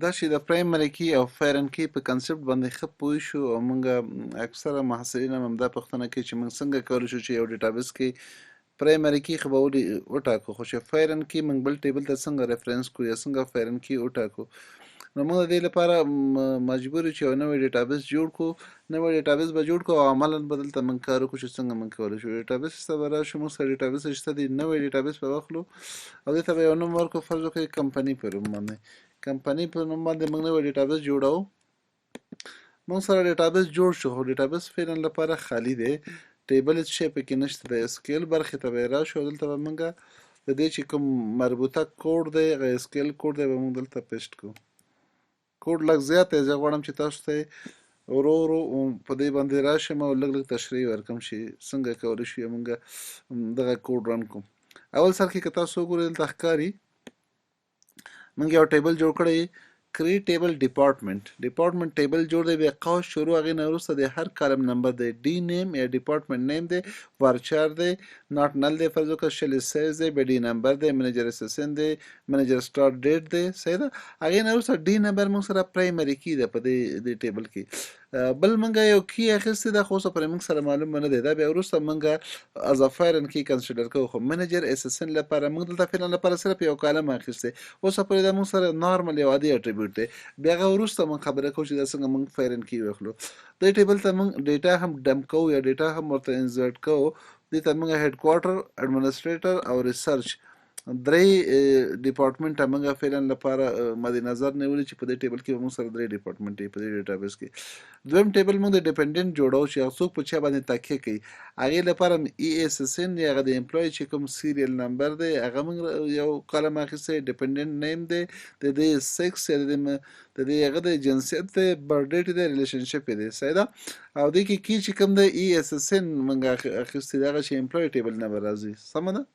دا چې د پرایمري کی او فارن کی په کنسپټ باندې ښه پوه شو او موږ اکثره محصلین هم همدا پوښتنه کوي چې موږ څنګه کولی شو چې یو ډیټابیس کې پرایمري کی خو به وټاکو خو چې فارن کی موږ بل ټیبل ته څنګه ریفرنس کړو یا څنګه فارن کی وټاکو. نو موږ د دې لپاره مجبور یو چې یو نوی ډیټابیس جوړ کړو. نوی ډیټابیس به جوړ کړو او عملاً به دلته موږ کار وکړو چې څنګه موږ کولی شو ډیټابیس ته به راشو. موږ سره ډیټابیس شته دی، نوی ډیټابیس به واخلو او دې ته به یو نوم ورکړو، فرض وکړئ کمپنۍ په نوم باندې. کمپنۍ په نوم باندې موږ نوی ډیټابیس جوړو. موږ سره ډیټابیس جوړ شو خو ډیټابیس فعلا لپاره خالی دی، ټیبل هېڅ شی پکې نشته. د اسکیل برخې ته به یې راشو، دلته به موږ د دې چې کوم مربوطه کوډ دی هغه اسکیل کوډ دی به موږ دلته پیسټ کړو. کوډ لږ زیات دی، زه غواړم چې تاسو ته ورو ورو په دې باندې راشم او لږ لږ تشریح ورکړم چې څنګه کولی شو موږ دغه کوډ رن کړو. اول سر کې که تاسو وګورئ دلته ښکاري موږ یو ټیبل جوړ کړی، کریټ ټیبل ډپارټمنټ ټیبل جوړ دی، بیا قوس شروع هغې نه وروسته د هر کالم نمبر دی، ډي نیم یا ډپارټمنټ نیم دی، وارچار دی، ناٹ نل دی، فرض وکړه شل سایز دی، بیا ډي نمبر دی، منیجر اسسن دی، منیجر سٹارټ ډیټ دی. صحیح ده. هغې نه وروسته ډي نمبر موږ سره پرایمري کی ده په دې ټیبل کې. بل موږ یو کی اخیستی ده خو اوسه پرې موږ سره معلومه نه دی، دا بیا وروسته موږ از ا فارن کی کنسیډر کوو. خو منیجر اسسن لپاره موږ دلته فعلا لپاره صرف یو کالم اخیستی، اوسه پرې دا موږ سره نارمل یو عادي اټریبیوټ دی. بیا هغه وروسته موږ خبره کوو چې دا څنګه موږ فارن کی واخلو. دې ټیبل ته موږ ډیټا هم ډمپ کوو یا ډیټا هم ورته انسرټ کوو. دې ته موږ هیډ کوارټر، اډمنسټریټر او ریسرچ درې ډپارټمنټ موږ فعلا لپاره مد نظر نیولي چې په دې ټیبل کې به موږ سره درې ډپارټمنټ وي په دې ډیټابیس کې. دویم ټیبل موږ د ډیپندنټ جوړو چې هغه څوک په چا باندې تکیه کوي. هغې لپاره ای اس اس ان یا هغه د امپلوي چې کوم سیریل نمبر دی هغه موږ یو کالم اخیستی، ډیپندنټ نیم دی، د دې سیکس یا د دې هغه د جنسیت دی، برث ډیټ دی، ریلیشنشپ دی. صحیح ده. او دې کې کی چې کوم دی ای اس اس ان موږ اخیستی دی هغه چې امپلوي ټیبل نه به راځي. سمه ده.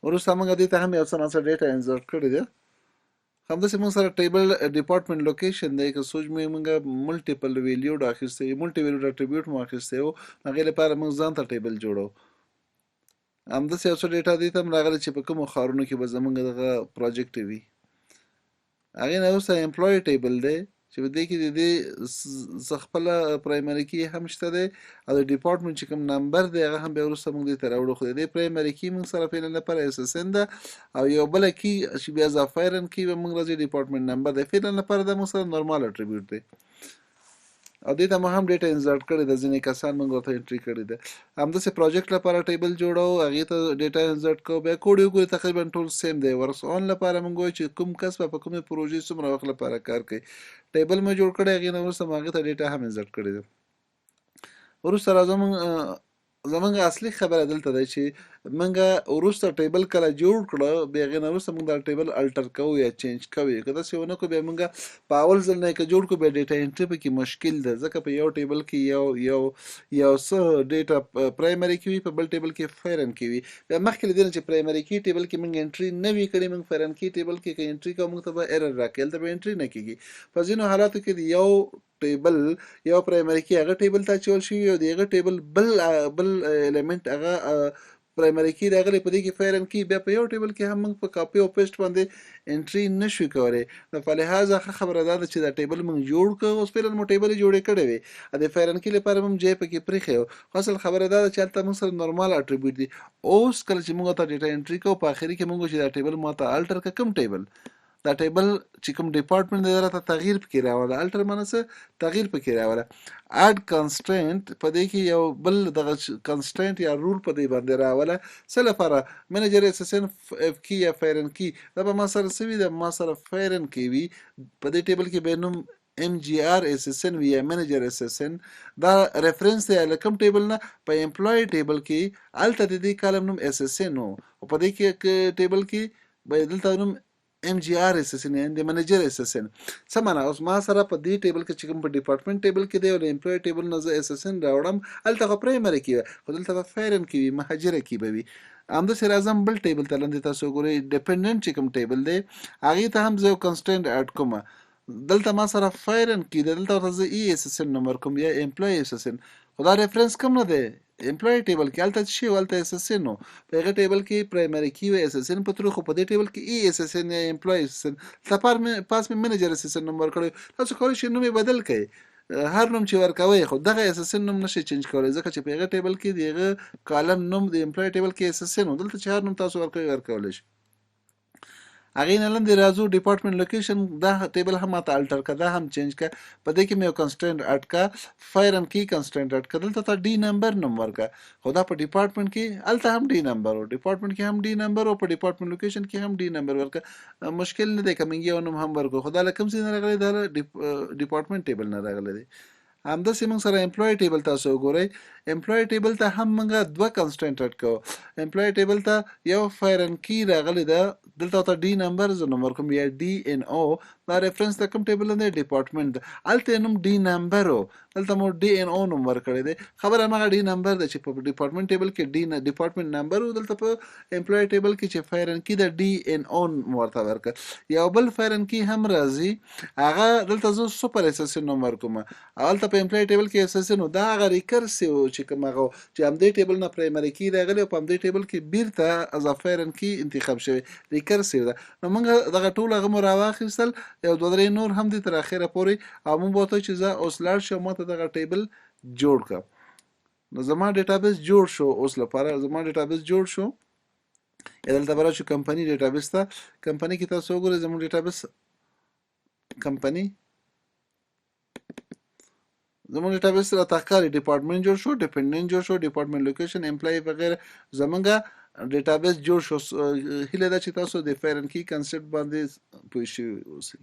وروسته موږ دې ته هم یو څه ناڅه ډیټا انسرټ کړی دی. همداسې موږ سره ټیبل ډپارټمنټ لوکیشن دی، که سوچ موږ ملټیپل ویلیوډ اخیستی، ملټي ویلیوډ اټریبیوټ مو اخیستی و، هغې لپاره موږ ځان ته ټیبل جوړو. همداسې یو څه ډیټا دې ته هم راغلی چې په کومو ښارونو کې به زموږ دغه پروجیکټ وي. هغې نه وروسته امپلوي ټیبل دی چې په دې کې د دې څه خپله پرایمري کی هم شته دی او د ډپارټمنټ چې کوم نمبر دی هغه هم بیا وروسته موږ دې ته راوړو. خو د دې پرایمري کی موږ سره فعلا لپاره اس اس ان ده او یو بله کی چې بیا ظافیرن کی به موږ راځي ډپارټمنټ نمبر دی. فعلا لپاره دا موږ سره نورمال اټریبیوټ دی او دې ته مو هم ډیټا انسرټ کړې ده، ځینې کسان موږ ورته انټري کړې ده. همداسې پروجیکټ لپاره ټیبل جوړو، هغې ته ډیټا انسرټ کوو، بیا کوډ یې وګورئ تقریبا ټول سیم دی. ورکس آن لپاره موږ وایو چې کوم کس به په کومې پروژې څومره وخت لپاره کار کوي. ټیبل مو جوړ کړی، هغې نه وروسته مو هغې ته ډیټا هم انسرټ کړې ده. وروسته راځو زمونږ اصلي خبره دلته ده چې موږ وروسته ټیبل کله جوړ کړه بیا هغې نه وروسته موږ دا ټیبل الټر کوو یا چینج کوو. که داسې ونه کړو بیا موږ په اول ځل نه یې که جوړ کړو بیا ډیټا انټري پکې مشکل ده، ځکه په یو ټیبل کې یو څه ډیټا پرایمري کې وي، په بل ټیبل کې فارن کې وي. بیا مخکې له دې نه چې پرایمري کې ټیبل کې موږ انټري نه وي کړې، موږ فارن کې ټیبل کې که انټري کوو موږ ته به ایرر راکړي، هلته به انټري نه کېږي. په ځینو حالاتو کې د یو ټیبل یو پرایمري کی هغه ټیبل ته اچول شوي او د هغه ټیبل بل الیمنټ هغه پرایمري کی راغلی په دې کې فارن کی، بیا په یو ټیبل کې هم موږ په کاپي او پیسټ باندې انټري نشو کولی. نو په لحاظه ښه خبره دا ده چې دا ټیبل موږ جوړ کړو، اوس فعلا مو ټیبل جوړې کړې وې، د فارن کی لپاره هم ځای پکې پرېښی و. خو اصل خبره دا ده چې هلته موږ سره نورمال اټریبیوټ دي. اوس کله چې موږ ورته ډیټا انټري کوو په اخري کې موږ چې دا ټیبل ماته الټر کړه، کوم ټیبل دا ټیبل چې کوم ډپارټمنټ دی راته تغییر پکې راوله، الټر معنی څه تغییر پکې راوله. اډ کنسټرینټ په دې کې یو بل دغه کنسټرینټ یا رول په دې باندې راوله څه لپاره منیجر اسسن اف کی یا فارن کی دا به ما سره څه وي، دا ما سره فارن کی وي. په دې ټیبل کې به نوم ام جی آر اس اس ان وی یا منیجر اس اس ان دا ریفرنس دی له کوم ټیبل نه، په امپلوي ټیبل کې الته د دې کالم نوم اس اس ان او په دې کې ټیبل کې به دلته نوم ام جی آر اس اس ان د منیجر اس اس ان. څه معنا اوس ما سره په دې ټیبل کې چې کوم په ډپارټمنټ ټیبل کې دی او د امپلوي ټیبل نه زه اس اس ان راوړم، هلته خو پرایمري کې وي خو دلته به فارن کې وي، مهاجره کې به وي. همداسې راځم بل ټیبل ته، لاندې تاسو وګورئ ډیپندنټ چې کوم ټیبل دی هغې ته هم زه یو کنسټنټ اډ کوم. دلته ما سره فارن کې دی، دلته ورته زه ای اس اس ان نوم ورکوم یا امپلوي اس اس ان، خو دا ریفرنس کوم نه دی امپلوي ټیبل کې هلته څه شی و هلته اس اس ان و په هغه ټیبل کې پرایمري کی و اس اس ان په تر خو په دې ټیبل کې ای اس اس ان امپلوي اس اس ان پاس مې منیجر اس اس ان نمبر کړی تاسو کولی شئ نوم یې بدل کړئ هر نوم چې ورکوي خو دغه اس اس ان نوم نشي چینج کولی ځکه چې په هغه ټیبل کې دغه کالم نوم د امپلوي ټیبل کې اس اس ان دلته چې هر نوم تاسو ورکولی شئ هغې نه لاندې راځو ډپارټمنټ لوکیشن دا ټیبل هم ماته الټر کړه دا هم چینج کړه په دې کې مې یو کنسټرنټ اډ کړه فایر اینډ کی کنسټرنټ اډ کړه دلته ته ډي نمبر نوم ورکړه خو دا په ډپارټمنټ کې هلته هم ډي نمبر و ډپارټمنټ کې هم ډي نمبر او په ډپارټمنټ لوکیشن کې هم ډي نمبر ورکړه مشکل نه دی که موږ یو نوم هم ورکړو خو دا له کوم ځای نه راغلی دا له ډپارټمنټ ټیبل نه راغلی دی همداسې موږ سره امپلوي ټیبل تاسو وګورئ امپلوي ټیبل ته هم موږ دوه کنسټرنټ اډ کوو امپلوي ټیبل ته یو فایر اینډ کی راغلی ده دلته ته ډي نمبر زه نوم ورکوم یا ډي ان او دا ریفرنس د کوم ټیبل دی ډپارټمنټ ده هلته یې نوم ډي نمبر و دلته مو ډي ان او نوم ورکړی دی خبره هماغه ډي نمبر ده چې په ډپارټمنټ ټیبل کې ډپارټمنټ نمبر و دلته په امپلوي ټیبل کې چې فایر اینډ کی د ډي ان او ورته ورکړه یو بل فایر اینډ کی هم راځي هغه دلته زه سوپر اس اس نوم ورکوم هلته په امپلوي ټیبل کې اس اس نو دا هغه ریکرسیو چې کوم هغه چې همدې ټیبل نه پرایمري کی راغلی او په همدې ټیبل کې بیرته از فایر اینډ کی انتخاب شوی ریکرسیو ده نو موږ دغه ټول هغه مو راواخیستل یو دوه درې نور هم دي تر اخره پورې او موږ به چې زه اوس لاړ شم ماته دغه ټیبل جوړ کړم نو زما ډیټابیس جوړ شو اوس لپاره زما ډیټابیس جوړ شو دلته به راشو کمپنی ډیټابیس ته کمپنی کې تاسو وګورئ زموږ ډیټابیس کمپنی زموږ ډیټابیس راته ښکاري ډپارټمنټ جوړ شو ډیپنډنټ جوړ شو ډپارټمنټ لوکیشن امپلای وغیره زمونږ ډیټابیس جوړ شو هیله ده چې تاسو د فایر اینډ کی کنسپټ باندې پوه شوي اوسئ